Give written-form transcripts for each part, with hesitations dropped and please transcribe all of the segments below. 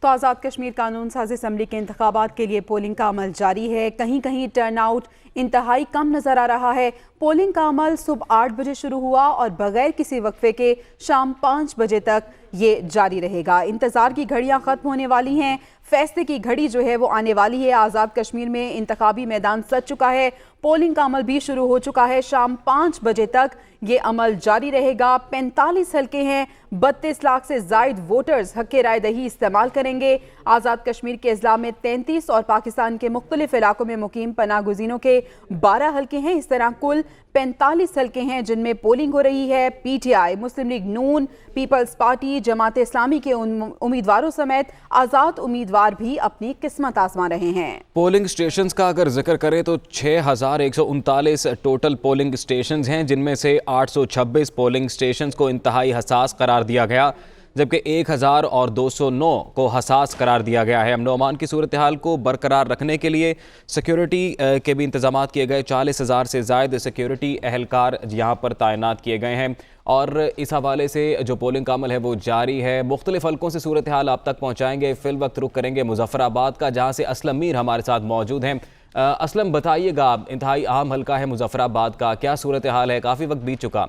तो आज़ाद कश्मीर कानून साज असम्बली के इंतखाबात के लिए पोलिंग का अमल जारी है। कहीं कहीं टर्न आउट इंतहाई कम नजर आ रहा है। पोलिंग का अमल सुबह 8 बजे शुरू हुआ और बगैर किसी वक्फे के शाम 5 बजे तक ये जारी रहेगा। इंतजार की घड़ियां खत्म होने वाली हैं, फैसले की घड़ी जो है वो आने वाली है। आज़ाद कश्मीर में इंतखाबी मैदान सज चुका है, पोलिंग का अमल भी शुरू हो चुका है। शाम 5 बजे तक ये अमल जारी रहेगा। 45 हल्के हैं, 32 लाख से जायद वोटर्स हक राय दही इस्तेमाल करेंगे। आज़ाद कश्मीर के अजला में 33 और पाकिस्तान के मुख्तलिफ इलाकों में मुकीम पनाह गुज़ीनों के 12 हल्के हैं। इस तरह कुल 45 हल्के हैं जिनमें पोलिंग हो रही है। PTI, मुस्लिम लीग नून, पीपल्स पार्टी, जमात इस्लामी के उम्मीदवारों समेत आज़ाद उम्मीदवार भी अपनी किस्मत आजमा रहे हैं। पोलिंग स्टेशंस का अगर जिक्र करें तो 6139 टोटल पोलिंग स्टेशंस हैं, जिनमें से 826 पोलिंग स्टेशंस को इंतहाई हसास करार दिया गया, जबकि 1209 को हसास करार दिया गया है। अमन अमान की सूरत हाल को बरकरार रखने के लिए सिक्योरिटी के भी इंतजाम किए गए। 40,000 से ज़ायद सिक्योरिटी अहलकार यहाँ पर तैनात किए गए हैं और इस हवाले से जो पोलिंग का अमल है वो जारी है। मुख्तलिफ हल्कों से सूरत हाल आप तक पहुँचाएंगे। फिल वक्त रुख करेंगे मुजफ्फराबाद का, जहाँ से असलम मीर हमारे साथ मौजूद हैं। असलम, बताइएगा, इंतहाई अहम हल्का है मुजफ्फराबाद का, क्या सूरत हाल है? काफ़ी वक्त बीत चुका।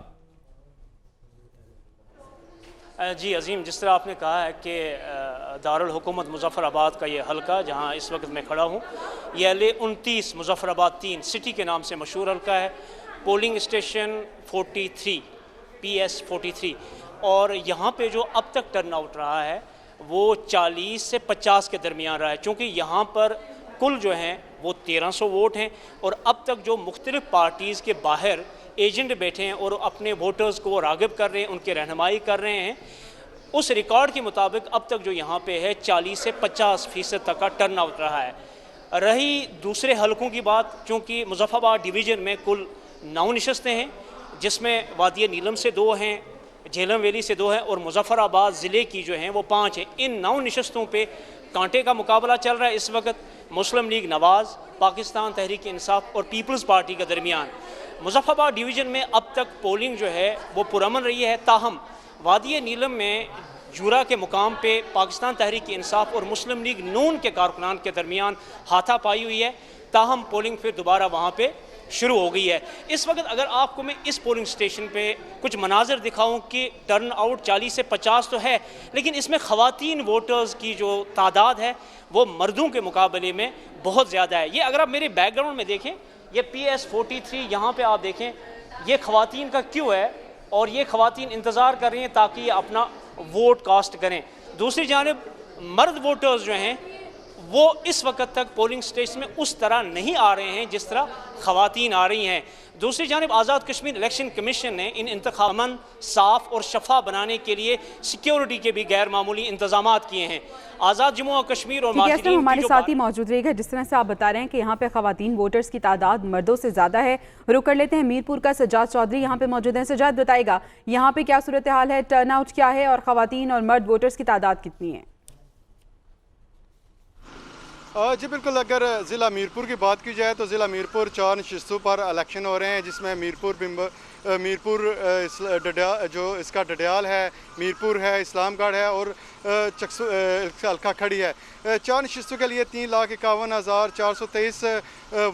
जी अजीम, जिस तरह आपने कहा है कि दारुल हुकूमत मुजफ्फराबाद का ये हल्का जहाँ इस वक्त मैं खड़ा हूँ, ये LA-29 मुजफ्फराबाद 3 सिटी के नाम से मशहूर हल्का है। पोलिंग स्टेशन 43 PS 43 और यहाँ पे जो अब तक टर्न आउट रहा है वो 40 से 50 के दरमियान रहा है। चूँकि यहाँ पर कुल जो हैं वो 1300 वोट हैं और अब तक जो मुख्तलिफ पार्टीज़ के बाहर एजेंट बैठे हैं और अपने वोटर्स को राग़िब कर रहे हैं, उनके रहनुमाई कर रहे हैं, उस रिकॉर्ड के मुताबिक अब तक जो यहाँ पे है 40 से 50% तक का टर्न आउट रहा है। रही दूसरे हलकों की बात, चूँकि मुजफ्फराबाद डिवीज़न में कुल 9 नशस्तें हैं, जिसमें वादिया नीलम से 2 हैं, झेलम वैली से 2 हैं और मुजफ्फराबाद ज़िले की जो हैं वो 5 हैं। इन 9 नशस्तों पे कांटे का मुकाबला चल रहा है इस वक्त मुस्लिम लीग नवाज़, पाकिस्तान तहरीक इंसाफ और पीपल्स पार्टी के दरमियान। मुजफ्फराबाद डिवीज़न में अब तक पोलिंग जो है वो पुरअमन रही है। ताहम वादिया नीलम में जूरा के मुकाम पे पाकिस्तान तहरीक इंसाफ और मुस्लिम लीग नून के कारकुनान के दरमियान हाथापाई हुई है। ताहम पोलिंग फिर दोबारा वहाँ पे शुरू हो गई है। इस वक्त अगर आपको मैं इस पोलिंग स्टेशन पे कुछ मनाजिर दिखाऊं कि टर्न आउट 40 से 50 तो है, लेकिन इसमें ख़वातीन वोटर्स की जो तादाद है वो मर्दों के मुकाबले में बहुत ज़्यादा है। ये अगर आप मेरे बैकग्राउंड में देखें, ये PS 43 यहाँ पे आप देखें, ये ख़वातीन का क्यू है और ये ख़वातीन इंतज़ार कर रही हैं ताकि ये अपना वोट कास्ट करें। दूसरी जानिब मर्द वोटर्स जो हैं वो इस वक्त तक पोलिंग स्टेशन में उस तरह नहीं आ रहे हैं जिस तरह ख़वातीन आ रही हैं। दूसरी जानिब आज़ाद कश्मीर इलेक्शन कमीशन ने इन इंतखाब अमन, साफ़ और शफा बनाने के लिए सिक्योरिटी के भी गैर मामूली इंतजाम किए हैं। आज़ाद जम्मू और कश्मीर और हमारे साथ ही मौजूद रहेगा। जिस तरह से आप बता रहे हैं कि यहाँ पे ख़वातीन वोटर्स की तादाद मर्दों से ज़्यादा है, रुक कर लेते हैं मीरपुर का। सज्जाद चौधरी यहाँ पे मौजूद हैं। सज्जाद, बताएगा यहाँ पे क्या सूरत हाल है, टर्न आउट क्या है और ख़वातीन और मर्द वोटर्स की तादाद कितनी है? जी बिल्कुल, अगर ज़िला मीरपुर की बात की जाए तो ज़िला मीरपुर 4 नशस्तों पर इलेक्शन हो रहे हैं, जिसमें मीरपुर जो इसका डडियाल है, मीरपुर है, इस्लामगढ़ है और चकसू हल्का खड़ी है। 4 नशस्तों के लिए 3,51,423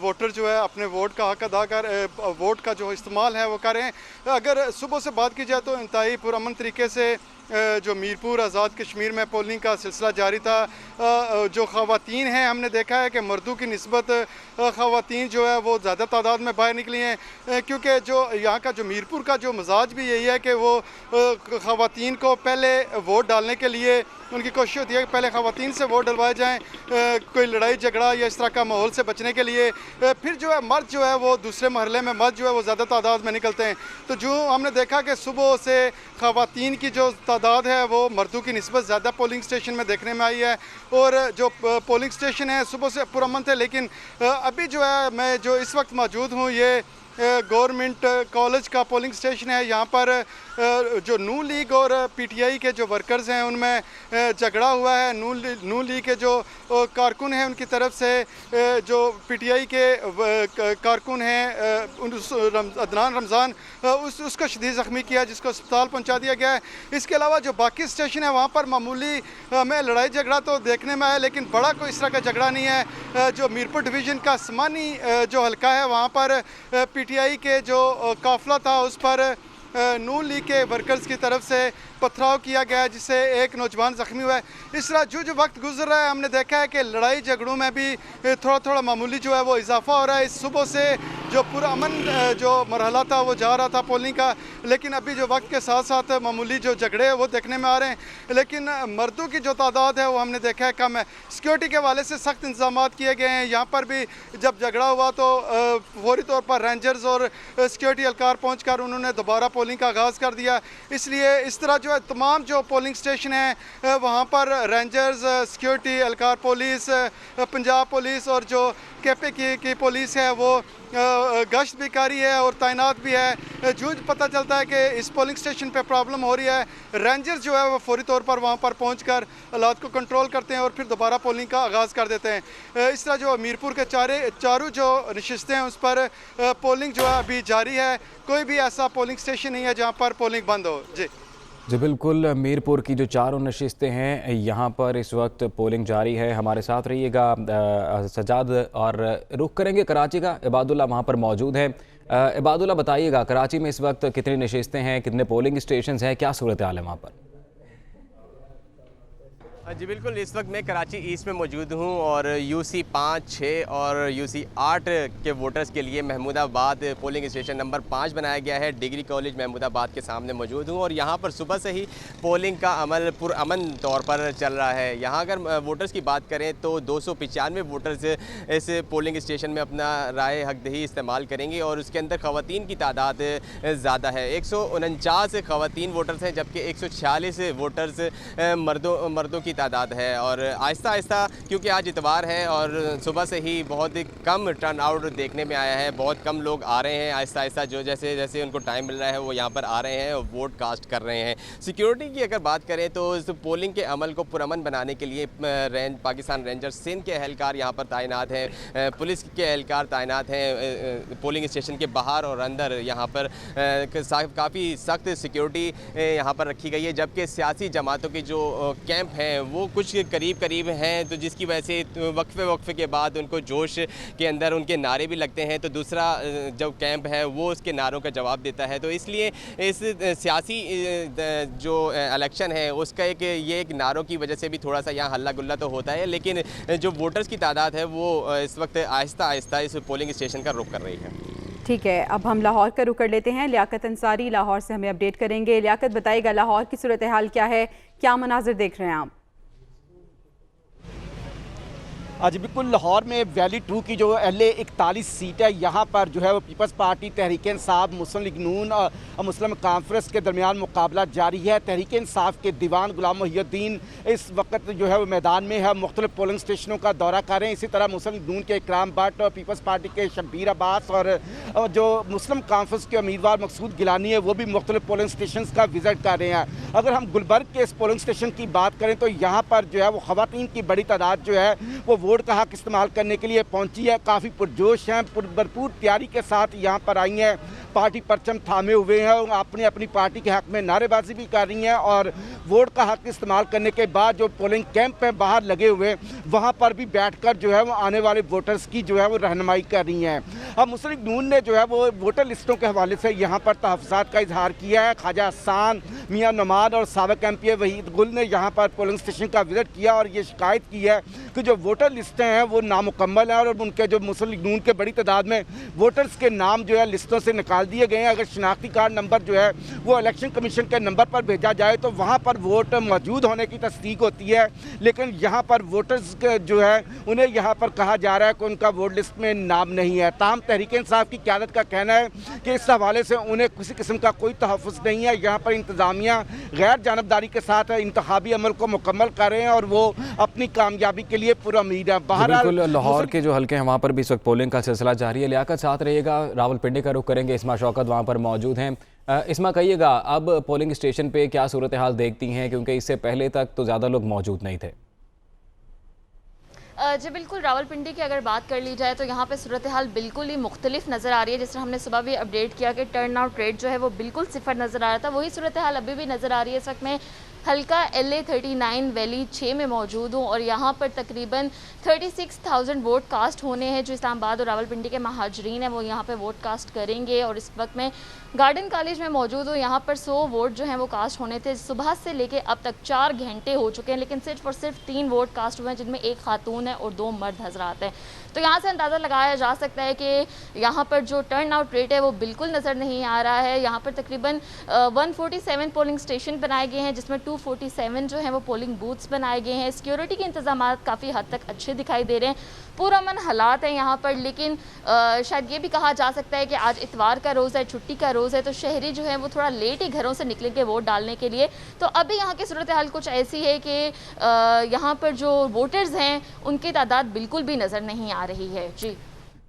वोटर जो है अपने वोट का हक अदा कर वोट का जो इस्तेमाल है वो कर रहे हैं। अगर सुबह से बात की जाए तो इंतहाई पुरअमन तरीके से जो मीरपुर आज़ाद कश्मीर में पोलिंग का सिलसिला जारी था। जो ख़वातीन हैं, हमने देखा है कि मर्दों की निस्बत ख़वातीन जो है वो ज़्यादा तादाद में बाहर निकली हैं, क्योंकि जो यहाँ का जो मीरपुर का जो मिजाज भी यही है कि वो ख़वातीन को पहले वोट डालने के लिए उनकी कोशिश होती है कि पहले ख़वातीन से वोट डलवाए जाएँ, कोई लड़ाई झगड़ा या इस तरह का माहौल से बचने के लिए। फिर जो है मर्द जो है वो दूसरे महल्ले में मर्द जो है वो ज़्यादा तादाद में निकलते हैं। तो जो हमने देखा कि सुबह से ख़वातीन की जो तादाद है वो मर्दों की निस्बत ज़्यादा पोलिंग स्टेशन में देखने में आई है और जो पोलिंग स्टेशन है सुबह से पुरअमन थे। लेकिन अभी जो है मैं जो इस वक्त मौजूद हूँ ये गवर्नमेंट कॉलेज का पोलिंग स्टेशन है। यहाँ पर जो नून लीग और पीटीआई के जो वर्कर्स हैं उनमें झगड़ा हुआ है। नून लीग के जो कारकुन हैं उनकी तरफ से जो पीटीआई के कारकुन हैं अदनान रमज़ान उसको शदीद ज़ख्मी किया, जिसको अस्पताल पहुँचा दिया गया है। इसके अलावा जो बाकी स्टेशन है वहाँ पर मामूली में लड़ाई झगड़ा तो देखने में आया, लेकिन बड़ा कोई इस तरह का झगड़ा नहीं है। जो मीरपुर डिवीज़न का समानी जो हल्का है वहाँ पर पीटीआई के जो काफिला था उस पर नून लीग के वर्कर्स की तरफ से पथराव किया गया, जिससे एक नौजवान ज़ख्मी हुआ है। इस तरह जो वक्त गुजर रहा है हमने देखा है कि लड़ाई झगड़ों में भी थोड़ा थोड़ा मामूली जो है वो इजाफा हो रहा है। इस सुबह से जो पुरअमन जो मरहला था वो जा रहा था पोलिंग का, लेकिन अभी जो वक्त के साथ साथ मामूली जो झगड़े हैं वो देखने में आ रहे हैं। लेकिन मर्दों की जो तादाद है वो हमने देखा है कम है। सिक्योरिटी के हवाले से सख्त इंतजाम किए गए हैं। यहाँ पर भी जब झगड़ा हुआ तो फौरी तौर पर रेंजर्स और सिक्योरिटी एहलकार पहुँच कर उन्होंने दोबारा पोलिंग का आगाज़ कर दिया। इसलिए इस तरह जो है तमाम जो पोलिंग स्टेशन हैं वहाँ पर रेंजर्स, सिक्योरिटी एहलकार, पुलिस, पंजाब पुलिस और जो केपी की पुलिस है वो गश्त भी कारी है और तैनात भी है। जूझ पता चलता है कि इस पोलिंग स्टेशन पे प्रॉब्लम हो रही है, रेंजर्स जो है वो फौरी तौर पर वहाँ पर पहुँचकर हालात को कंट्रोल करते हैं और फिर दोबारा पोलिंग का आगाज़ कर देते हैं। इस तरह जो मीरपुर के चारों जो नशिस्तें हैं उस पर पोलिंग जो है अभी जारी है। कोई भी ऐसा पोलिंग स्टेशन नहीं है जहाँ पर पोलिंग बंद हो। जी बिल्कुल, मीरपुर की जो चारों नशिस्तें हैं यहाँ पर इस वक्त पोलिंग जारी है। हमारे साथ रहिएगा सजाद, और रुख करेंगे कराची का। इबादुल्ला वहाँ पर मौजूद है। इबादुल्ला बताइएगा, कराची में इस वक्त कितनी नशिस्तें हैं, कितने पोलिंग स्टेशन हैं, क्या सूरत हाल है वहाँ पर? जी बिल्कुल, इस वक्त मैं कराची ईस्ट में मौजूद हूँ और यूसी 5, 6 और यूसी 8 के वोटर्स के लिए महमूदाबाद पोलिंग स्टेशन नंबर 5 बनाया गया है। डिग्री कॉलेज महमूदाबाद के सामने मौजूद हूँ और यहाँ पर सुबह से ही पोलिंग का अमल पुरअमन तौर पर चल रहा है। यहाँ अगर वोटर्स की बात करें तो 295 वोटर्स इस पोलिंग स्टेशन में अपना राय हकदही इस्तेमाल करेंगे और उसके अंदर ख़वातीन की तादाद ज़्यादा है। 149 ख़वातीन वोटर्स हैं, जबकि 146 वोटर्स मर्दों की तादाद है। और आहिस्ता आहिस्ता, क्योंकि आज इतवार है और सुबह से ही बहुत ही कम टर्न आउट देखने में आया है, बहुत कम लोग आ रहे हैं। आहिस्ता आहिस्ता जो जैसे जैसे उनको टाइम मिल रहा है वो यहाँ पर आ रहे हैं और वोट कास्ट कर रहे हैं। सिक्योरिटी की अगर बात करें तो इस पोलिंग के अमल को पुरअमन बनाने के लिए पाकिस्तान रेंजर्स सिंध के एहलकार यहाँ पर तैनात हैं, पुलिस के एहलकार तैनात हैं पोलिंग स्टेशन के बाहर और अंदर। यहाँ पर काफ़ी सख्त सिक्योरिटी यहाँ पर रखी गई है, जबकि सियासी जमातों के जो कैंप हैं वो कुछ करीब हैं, तो जिसकी वजह से वक्फे के बाद उनको जोश के अंदर उनके नारे भी लगते हैं, तो दूसरा जो कैंप है वो उसके नारों का जवाब देता है। तो इसलिए इस सियासी जो इलेक्शन है उसका एक नारों की वजह से भी थोड़ा सा यहाँ हल्ला गुल्ला तो होता है, लेकिन जो वोटर्स की तादाद है वो इस वक्त आहिस्ता आहिस्ता इस पोलिंग स्टेशन का रुख कर रही है। ठीक है, अब हम लाहौर का रुख कर लेते हैं। लियाकत अंसारी लाहौर से हमें अपडेट करेंगे। लियाकत, बताइएगा लाहौर की सूरत हाल क्या है, क्या मनाजिर देख रहे हैं आप? जी बिल्कुल, लाहौर में वैली 2 की जो LA 41 सीट है, यहाँ पर जो है वो पीपल्स पार्टी, तहरीक इंसाफ, मुस्लिम लीग नून और मुस्लिम कॉन्फ्रेंस के दरमियान मुकाबला जारी है। तहरीक इंसाफ के दीवान गुलाम मोहिउद्दीन इस वक्त जो है वो मैदान में है, मुख्तलिफ पोलिंग स्टेशनों का दौरा कर रहे हैं। इसी तरह मुस्लिम लीग नून के इकराम भट्ट और पीपल्स पार्टी के शब्बीर अब्बास और जो मुस्लिम कॉन्फ्रेंस के उम्मीदवार मकसूद गिलानी है वो भी मुख्तलिफ पोलिंग स्टेशन का विजिट कर रहे हैं। अगर हम गुलबर्ग के इस पोलिंग स्टेशन की बात करें तो यहाँ पर जो है वो ख़वातीन की बड़ी तादाद जो है वो वोट का हक इस्तेमाल करने के लिए पहुंची है। काफ़ी पुरजोश हैं, भरपूर तैयारी के साथ यहाँ पर आई हैं, पार्टी परचम थामे हुए हैं और अपनी पार्टी के हक में नारेबाजी भी कर रही हैं और वोट का हक इस्तेमाल करने के बाद जो पोलिंग कैंप है बाहर लगे हुए वहाँ पर भी बैठकर जो है वो आने वाले वोटर्स की जो है वो रहनुमाई कर रही हैं। अब मुस्लिम लीग नून ने जो है वो वोटर लिस्टों के हवाले से यहाँ पर तहफ़्फ़ुज़ात का इजहार किया है। ख्वाजा हसन, मियाँ नमाज और साबिक़ MP वहीद गुल ने यहाँ पर पोलिंग स्टेशन का विजिट किया और ये शिकायत की है कि जो वोटर लिस्टें हैं वो नामुकम्मल हैं और उनके जो मुस्लिम लीग नून के बड़ी तादाद में वोटर्स के नाम जो है लिस्टों से निकाल दिए गए हैं। अगर शनाख्ती कार्ड नंबर जो है वो इलेक्शन कमीशन के नंबर पर भेजा जाए तो वहाँ पर वोट मौजूद होने की तस्दीक होती है, लेकिन यहाँ पर वोटर्स जो है उन्हें यहाँ पर कहा जा रहा है कि उनका वोट लिस्ट में नाम नहीं है। ताहम तहरीक इंसाफ की क़यादत का कहना है कि इस हवाले से उन्हें किसी किस्म का कोई तहफ़्फ़ुज़ नहीं है। यहाँ पर इंतज़ामिया गैर जानबदारी के साथ इंतखाबी अमल को मुकम्मल कर रहे हैं और वो अपनी कामयाबी के लिए पूरा उम्मीद है। बिल्कुल, लाहौर के जो हल्के हैं वहाँ पर भी इस वक्त पोलिंग का सिलसिला जारी है। लियाकत साथ रहिएगा, रावलपिंडी का रुख करेंगे, इस्मा शौकत वहाँ पर मौजूद हैं। इस्मा, कहिएगा अब पोलिंग स्टेशन पे क्या सूरत हाल देखती हैं, क्योंकि इससे पहले तक तो ज़्यादा लोग मौजूद नहीं थे। जी बिल्कुल, रावलपिंडी की अगर बात कर ली जाए तो यहाँ पे सूरत हाल बिल्कुल ही मुख्तलिफ नज़र आ रही है। जिस तरह हमने सुबह भी अपडेट किया कि टर्न आउट रेट जो है वो बिल्कुल सिफर नज़र आ रहा था, वही सूरत हाल अभी भी नज़र आ रही है। इस वक्त मैं हल्का LA 39 वैली 6 में मौजूद हूँ और यहाँ पर तकरीबन 36,000 वोट कास्ट होने हैं। जो इस्लामाबाद और रावलपिंडी के महाजरीन हैं वो यहाँ पे वोट कास्ट करेंगे। और इस वक्त मैं गार्डन कॉलेज में मौजूद हूँ। यहाँ पर 100 वोट जो हैं वो कास्ट होने थे। सुबह से लेके अब तक 4 घंटे हो चुके हैं, लेकिन सिर्फ और सिर्फ 3 वोट कास्ट हुए हैं, जिनमें 1 खातून है और 2 मर्द हजरात हैं। तो यहाँ से अंदाज़ा लगाया जा सकता है कि यहाँ पर जो टर्न आउट रेट है वो बिल्कुल नज़र नहीं आ रहा है। यहाँ पर तकरीबन 147 पोलिंग स्टेशन बनाए गए हैं, जिसमें 247 जो हैं वो पोलिंग बूथ्स बनाए गए हैं। सिक्योरिटी के इंतजाम काफ़ी हद तक अच्छे दिखाई दे रहे हैं, पुरअमन हालात हैं यहाँ पर। लेकिन शायद ये भी कहा जा सकता है कि आज इतवार का रोज़ है, छुट्टी का रोज़ है, तो शहरी जो है वो थोड़ा लेट ही घरों से निकलेंगे वोट डालने के लिए। तो अभी यहाँ की सूरत हाल कुछ ऐसी है कि यहाँ पर जो वोटर्स हैं उनकी तादाद बिल्कुल भी नज़र नहीं आ रही है। जी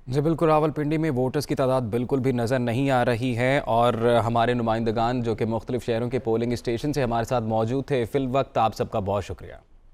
बिल्कुल, रावलपिंडी में वोटर्स की तादाद बिल्कुल भी नज़र नहीं आ रही है और हमारे नुमाइंदगान जो कि मुख्तलिफ शहरों के पोलिंग स्टेशन से हमारे साथ मौजूद थे, फ़िल वक्त आप सबका बहुत शुक्रिया।